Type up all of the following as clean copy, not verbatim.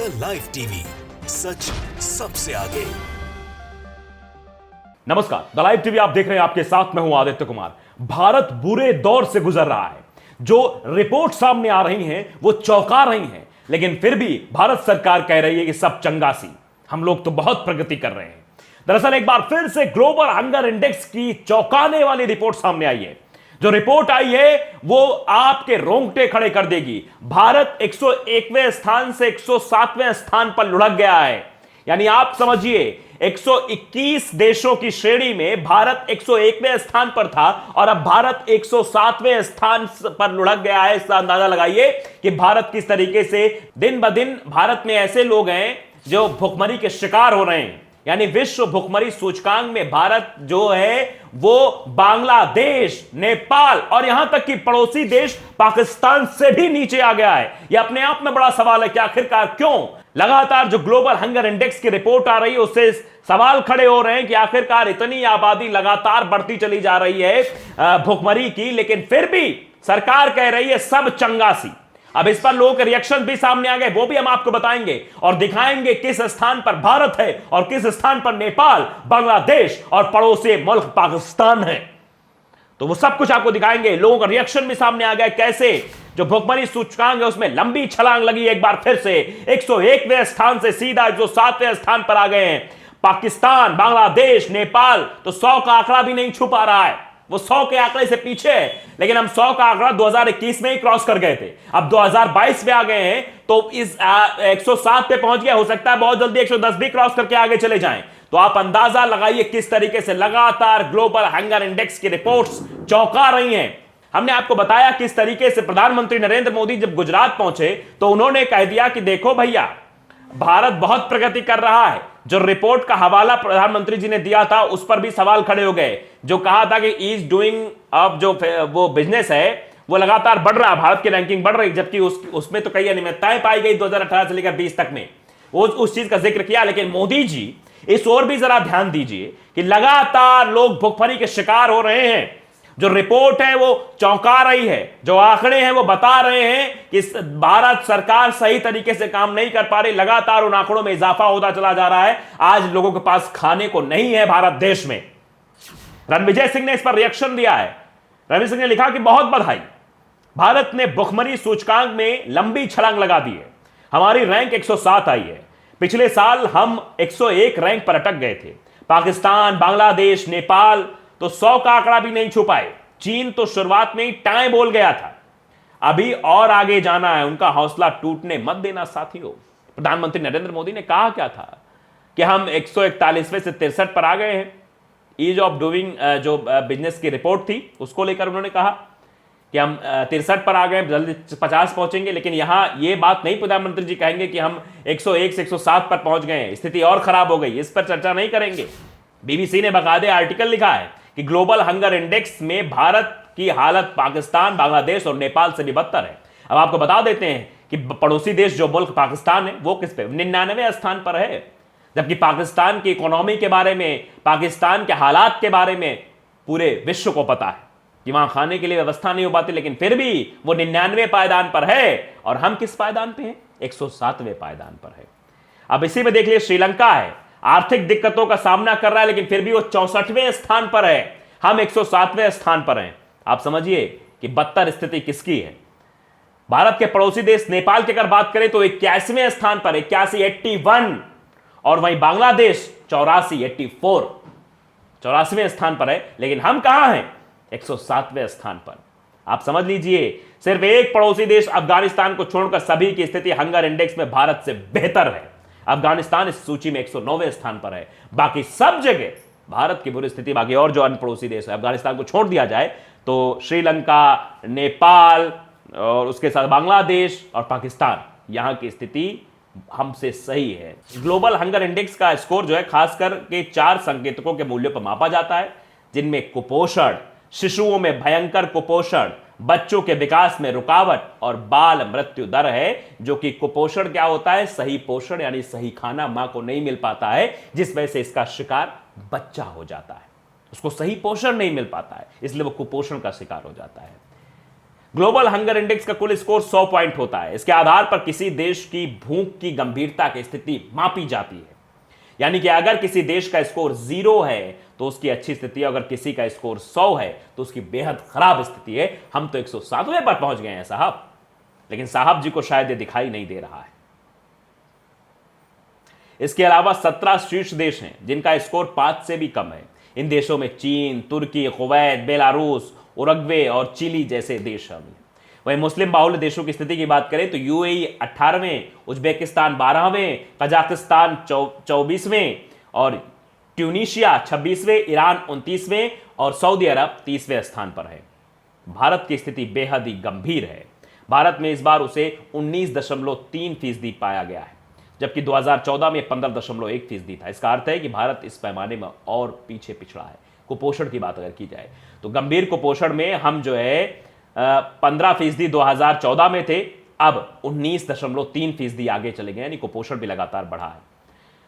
The live TV, सच सबसे आगे। नमस्कार, द लाइव टीवी आप देख रहे हैं, आपके साथ मैं हूं आदित्य कुमार। भारत बुरे दौर से गुजर रहा है। जो रिपोर्ट सामने आ रही हैं वो चौंका रही हैं, लेकिन फिर भी भारत सरकार कह रही है कि सब चंगासी, हम लोग तो बहुत प्रगति कर रहे हैं। दरअसल एक बार फिर से ग्लोबल हंगर इंडेक्स की चौंकाने वाली रिपोर्ट सामने आई है। जो रिपोर्ट आई है वो आपके रोंगटे खड़े कर देगी। भारत 101वें स्थान से 107वें स्थान पर लुढ़क गया है। यानी आप समझिए, 121 देशों की श्रेणी में भारत 101वें स्थान पर था और अब भारत 107वें स्थान पर लुढ़क गया है। इसका अंदाजा लगाइए कि भारत किस तरीके से दिन ब दिन भारत में ऐसे लोग हैं जो भुखमरी के शिकार हो रहे हैं। यानी विश्व भुखमरी सूचकांक में भारत जो है वो बांग्लादेश, नेपाल और यहां तक कि पड़ोसी देश पाकिस्तान से भी नीचे आ गया है। यह अपने आप में बड़ा सवाल है कि आखिरकार क्यों लगातार जो ग्लोबल हंगर इंडेक्स की रिपोर्ट आ रही है उससे सवाल खड़े हो रहे हैं कि आखिरकार इतनी आबादी लगातार बढ़ती चली जा रही है भुखमरी की, लेकिन फिर भी सरकार कह रही है सब चंगासी। अब इस पर लोगों के रिएक्शन भी सामने आ गए, वो भी हम आपको बताएंगे और दिखाएंगे किस स्थान पर भारत है और किस स्थान पर नेपाल, बांग्लादेश और पड़ोसी मुल्क पाकिस्तान है। तो वो सब कुछ आपको दिखाएंगे। लोगों का रिएक्शन भी सामने आ गया, कैसे जो भुखमरी सूचकांक है उसमें लंबी छलांग लगी एक बार फिर से। 101वें स्थान से सीधा 107वें स्थान पर आ गए हैं। पाकिस्तान, बांग्लादेश, नेपाल तो 100 का आंकड़ा भी नहीं छू पा रहा है, वो 100 के आंकड़े से पीछे है। लेकिन हम 100 का आंकड़ा 2021 में ही क्रॉस कर गए थे, अब 2022 में आ गए हैं तो इस 107 पे पहुंच गया। हो सकता है बहुत जल्दी 110 भी क्रॉस करके आगे चले जाएं। तो आप अंदाजा लगाइए किस तरीके से लगातार ग्लोबल हंगर इंडेक्स की रिपोर्ट्स चौंका रही हैं। हमने आपको बताया किस तरीके से प्रधानमंत्री नरेंद्र मोदी जब गुजरात पहुंचे तो उन्होंने कह दिया कि देखो भैया, भारत बहुत प्रगति कर रहा है। जो रिपोर्ट का हवाला प्रधानमंत्री जी ने दिया था उस पर भी सवाल खड़े हो गए। जो कहा था कि ईज डूइंग अब जो वो बिजनेस है वो लगातार बढ़ रहा है, भारत की रैंकिंग बढ़ रही, जबकि उसमें तो कई अनियमितताएं पाई गई 2018 से लेकर 20 तक में। वो उस चीज का जिक्र किया। लेकिन मोदी जी इस ओर भी जरा ध्यान दीजिए कि लगातार लोग भुखमरी के शिकार हो रहे हैं। जो रिपोर्ट है वो चौंका रही है, जो आंकड़े हैं वो बता रहे हैं कि भारत सरकार सही तरीके से काम नहीं कर पा रही। लगातार उन आंकड़ों में इजाफा होता चला जा रहा है। आज लोगों के पास खाने को नहीं है भारत देश में। रणविजय सिंह ने इस पर रिएक्शन दिया है। रणविजय सिंह ने लिखा कि बहुत बधाई, भारत ने भुखमरी सूचकांक में लंबी छलांग लगा दी है। हमारी रैंक 107 आई है। पिछले साल हम 101 रैंक पर अटक गए थे। पाकिस्तान, बांग्लादेश, नेपाल तो 100 का आंकड़ा भी नहीं छू पाए। चीन तो शुरुआत में ही टाइम बोल गया था। अभी और आगे जाना है, उनका हौसला टूटने मत देना साथियों। प्रधानमंत्री नरेंद्र मोदी ने कहा क्या था कि हम 141वें से 63 पर आ गए हैं। ईज ऑफ डूइंग जो बिजनेस की रिपोर्ट थी उसको लेकर उन्होंने कहा कि हम 63 पर आ गए, जल्दी 50 पहुंचेंगे। लेकिन यहां यह बात नहीं प्रधानमंत्री जी कहेंगे कि हम 101 से 107 पर पहुंच गए, स्थिति और खराब हो गई, इस पर चर्चा नहीं करेंगे। बीबीसी ने बाकायदे आर्टिकल लिखा है कि ग्लोबल हंगर इंडेक्स में भारत की हालत पाकिस्तान, बांग्लादेश और नेपाल से भी बदतर है। अब आपको बता देते हैं कि पड़ोसी देश जो मुल्क पाकिस्तान है वो किस पे 99वें स्थान पर है, जबकि पाकिस्तान की इकोनॉमी के बारे में, पाकिस्तान के हालात के बारे में पूरे विश्व को पता है कि वहां खाने के लिए व्यवस्था नहीं हो पाती। लेकिन फिर भी वो 99वें पायदान पर है और हम किस पायदान पे हैं? 107वें पायदान पर है। अब इसी में देख लीजिए श्रीलंका है, आर्थिक दिक्कतों का सामना कर रहा है, लेकिन फिर भी वो 64वें स्थान पर है, हम 107वें स्थान पर हैं। आप समझिए कि बदतर स्थिति किसकी है। भारत के पड़ोसी देश नेपाल की अगर बात करें तो 81वें स्थान पर, 81 और वहीं बांग्लादेश 84वें स्थान पर है। लेकिन हम कहां हैं? 107वें स्थान पर। आप समझ लीजिए, सिर्फ एक पड़ोसी देश अफगानिस्तान को छोड़कर सभी की स्थिति हंगर इंडेक्स में भारत से बेहतर है। अफगानिस्तान इस सूची में 109वें स्थान पर है। बाकी सब जगह भारत की बुरी स्थिति। बाकी और जो अन्य पड़ोसी देश है, अफगानिस्तान को छोड़ दिया जाए तो श्रीलंका, नेपाल और उसके साथ बांग्लादेश और पाकिस्तान, यहां की स्थिति हमसे सही है। ग्लोबल हंगर इंडेक्स का स्कोर जो है खासकर के 4 संकेतकों के मूल्यों पर मापा जाता है, जिनमें कुपोषण, शिशुओं में भयंकर कुपोषण, बच्चों के विकास में रुकावट और बाल मृत्यु दर है। जो कि कुपोषण क्या होता है? सही पोषण यानी सही खाना मां को नहीं मिल पाता है, जिस वजह से इसका शिकार बच्चा हो जाता है। उसको सही पोषण नहीं मिल पाता है, इसलिए वो कुपोषण का शिकार हो जाता है। ग्लोबल हंगर इंडेक्स का कुल स्कोर 100 पॉइंट होता है। इसके आधार पर किसी देश की भूख की गंभीरता की स्थिति मापी जाती है। यानी कि अगर किसी देश का स्कोर 0 है तो उसकी अच्छी स्थिति है, अगर किसी का स्कोर 100 है तो उसकी बेहद खराब स्थिति है। हम तो 107वें पर पहुंच गए हैं साहब, लेकिन साहब जी को शायद ये दिखाई नहीं दे रहा है। इसके अलावा 17 शीर्ष देश हैं जिनका स्कोर 5 से भी कम है। इन देशों में चीन, तुर्की, कुवैत, बेलारूस, उरुग्वे और चिली जैसे देश शामिल हैं। वहीं मुस्लिम बाहुल्य देशों की स्थिति की बात करें तो यूएई 18वें, उज्बेकिस्तान 12वें, कजाकिस्तान 24वें और ट्यूनीशिया 26वें, ईरान 29वें और सऊदी अरब 30वें स्थान पर है। भारत की स्थिति बेहद ही गंभीर है। भारत में इस बार उसे 19.3% पाया गया है, जबकि 2014 में 15.1% था। इसका अर्थ है कि भारत इस पैमाने में और पीछे पिछड़ा है। कुपोषण की बात अगर की जाए तो गंभीर कुपोषण में हम जो है 15% 2014 में थे, अब 19.3% आगे चले गए, यानी कुपोषण भी लगातार बढ़ा है।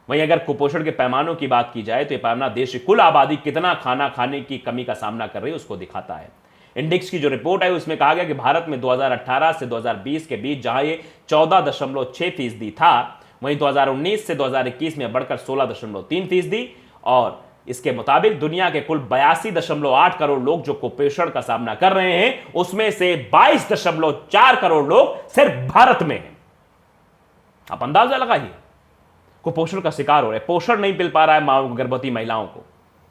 वहीं अगर कुपोषण के पैमानों की बात की जाए तो यह पैमाना देश की कुल आबादी कितना खाना खाने की कमी का सामना कर रही है उसको दिखाता है। इंडेक्स की जो रिपोर्ट है उसमें कहा गया कि भारत में 2018 से 2020 के बीच जहां ये 14.6% था, वहीं 2019 से 2021 में बढ़कर 16.3% और इसके मुताबिक दुनिया के कुल 82.8 करोड़ लोग जो कुपोषण का सामना कर रहे हैं उसमें से 22.4 करोड़ लोग सिर्फ भारत में हैं। आप अंदाजा लगाइए, कुपोषण का शिकार हो रहे, पोषण नहीं मिल पा रहा है गर्भवती महिलाओं को।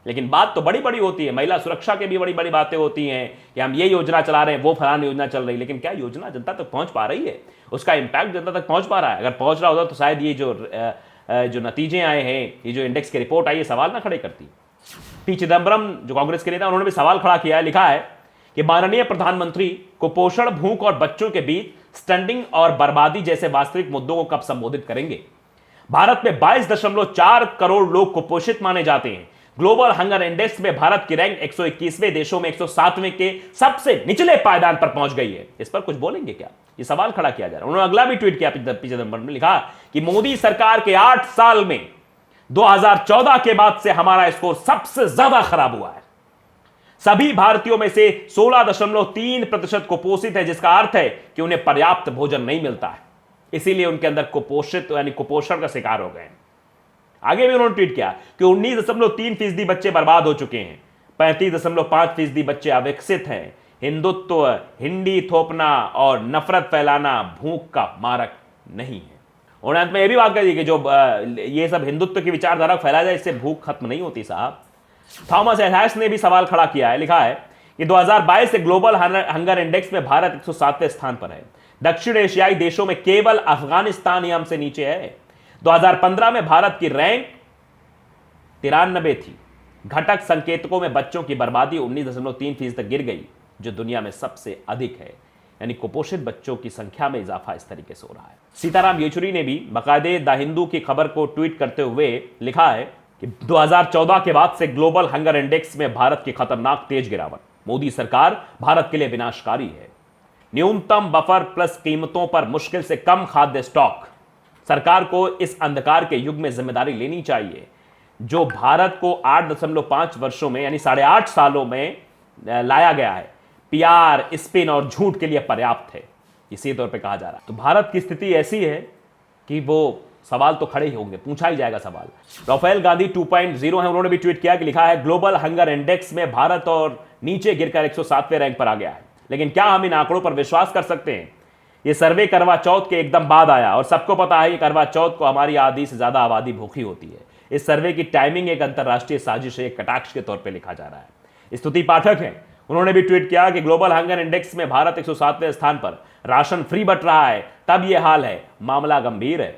लेकिन बात तो बड़ी बड़ी होती है, महिला सुरक्षा के भी बड़ी बड़ी बातें होती हैं कि हम ये योजना चला रहे हैं, वो फलानी योजना चल रही है, लेकिन क्या योजना जनता तक पहुंच पा रही है? उसका इंपैक्ट जनता तक पहुंच पा रहा है? अगर पहुंच रहा होता तो शायद ये जो नतीजे आए हैं, ये जो इंडेक्स की रिपोर्ट आई, ये सवाल ना खड़े करती। पी चिदम्बरम जो कांग्रेस के नेता, उन्होंने भी सवाल खड़ा किया है। लिखा है कि माननीय प्रधानमंत्री कुपोषण, भूख और बच्चों के बीच स्टंडिंग और बर्बादी जैसे वास्तविक मुद्दों को कब संबोधित करेंगे? भारत में 22.4 करोड़ लोग कुपोषित माने जाते हैं। ग्लोबल हंगर इंडेक्स में भारत की रैंक 121वें देशों में 107वें के सबसे निचले पायदान पर पहुंच गई है। इस पर कुछ बोलेंगे क्या? ये सवाल खड़ा किया जा रहा है। उन्होंने अगला भी ट्वीट किया, पी चिदम्बरम ने लिखा कि मोदी सरकार के 8 साल में 2014 के बाद से हमारा स्कोर सबसे ज्यादा खराब हुआ है। सभी भारतीयों में से 16.3% कुपोषित है, जिसका अर्थ है कि उन्हें पर्याप्त भोजन नहीं मिलता है, इसीलिए उनके अंदर कुपोषित यानी कुपोषण का शिकार हो गए हैं। आगे भी उन्होंने ट्वीट किया कि 19.3% बच्चे बर्बाद हो चुके हैं, 35.5% बच्चे अविकसित हैं। हिंदुत्व, हिंदी थोपना और नफरत फैलाना भूख का मारक नहीं है। और अंत में यह भी बात करिए कि जो ये सब हिंदुत्व की विचारधारा फैला जाए, इससे भूख खत्म नहीं होती साहब। थॉमस एल्हास ने भी सवाल खड़ा किया है। लिखा है कि 2022 से ग्लोबल हंगर इंडेक्स में भारत 107वें स्थान पर है। दक्षिण एशियाई देशों में केवल अफगानिस्तान ही हमसे नीचे है। 2015 में भारत की रैंक 93 थी। घटक संकेतकों में बच्चों की बर्बादी 19.3% तक गिर गई, जो दुनिया में सबसे अधिक है। यानी कुपोषित बच्चों की संख्या में इजाफा इस तरीके से हो रहा है। सीताराम येचुरी ने भी बाकायदे द हिंदू की खबर को ट्वीट करते हुए लिखा है कि 2014 के बाद से ग्लोबल हंगर इंडेक्स में भारत की खतरनाक तेज गिरावट। मोदी सरकार भारत के लिए विनाशकारी है। न्यूनतम बफर प्लस कीमतों पर मुश्किल से कम खाद्य स्टॉक। सरकार को इस अंधकार के युग में जिम्मेदारी लेनी चाहिए, जो भारत को 8.5 वर्षों में यानी 8.5 सालों में लाया गया है। पीआर, स्पिन और झूठ के लिए पर्याप्त है, इसी तौर पे कहा जा रहा है। तो भारत की स्थिति ऐसी है कि वो सवाल तो खड़े ही होंगे, पूछा ही जाएगा सवाल। राफेल गांधी 2.0 है, उन्होंने भी ट्वीट किया कि लिखा है ग्लोबल हंगर इंडेक्स में भारत और नीचे गिरकर 107वें रैंक पर आ गया है। लेकिन क्या हम इन आंकड़ों पर विश्वास कर सकते हैं? ये सर्वे करवा चौथ के एकदम बाद आया और सबको पता है कि करवा चौथ को हमारी आधी से ज्यादा आबादी भूखी होती है। इस सर्वे की टाइमिंग एक अंतरराष्ट्रीय साजिश है, एक कटाक्ष के तौर पर लिखा जा रहा है। स्तुति पाठक है, उन्होंने भी ट्वीट किया कि ग्लोबल हंगर इंडेक्स में भारत 107वें स्थान पर, राशन फ्री बंट रहा है, तब यह हाल है, मामला गंभीर है।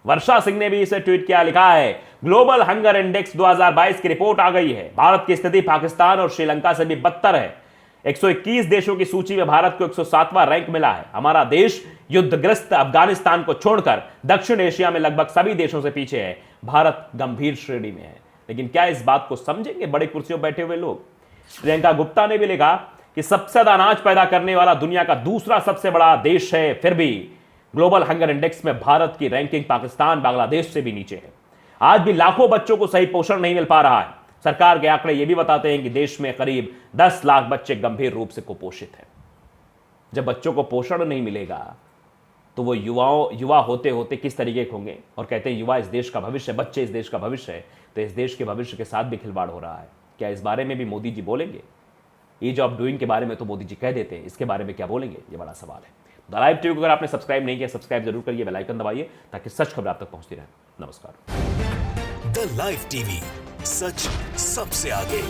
वर्षा सिंह ने भी इसे ट्वीट किया। लिखा है ग्लोबल हंगर इंडेक्स 2022 की रिपोर्ट आ गई है। भारत की स्थिति पाकिस्तान और श्रीलंका से भी बदतर है। 121 देशों की सूची में भारत को 107वां रैंक मिला है। हमारा देश युद्धग्रस्त अफगानिस्तान को छोड़कर दक्षिण एशिया में लगभग सभी देशों से पीछे है। भारत गंभीर श्रेणी में है। लेकिन क्या इस बात को समझेंगे बड़े कुर्सियों बैठे हुए लोग? प्रियंका गुप्ता ने भी लिखा कि सबसे ज्यादा अनाज पैदा करने वाला दुनिया का दूसरा सबसे बड़ा देश है, फिर भी ग्लोबल हंगर इंडेक्स में भारत की रैंकिंग पाकिस्तान, बांग्लादेश से भी नीचे है। आज भी लाखों बच्चों को सही पोषण नहीं मिल पा रहा है। सरकार के आंकड़े यह भी बताते हैं कि देश में करीब 10 लाख बच्चे गंभीर रूप से कुपोषित हैं। जब बच्चों को पोषण नहीं मिलेगा तो वो युवा होते होते किस तरीके के होंगे। और कहते हैं युवा इस देश का भविष्य है, बच्चे इस देश का भविष्य है, तो इस देश के भविष्य के साथ भी खिलवाड़ हो रहा है। क्या इस बारे में भी मोदी जी बोलेंगे? ईज ऑफ डूइंग के बारे में तो मोदी जी कह देते हैं, इसके बारे में क्या बोलेंगे, ये बड़ा सवाल है। द लाइव टीवी को अगर आपने सब्सक्राइब नहीं किया, सब्सक्राइब जरूर करिए, बेल आइकन दबाइए ताकि सच खबर आप तक पहुंचती रहे। नमस्कार। द लाइव टीवी, सच सबसे आगे।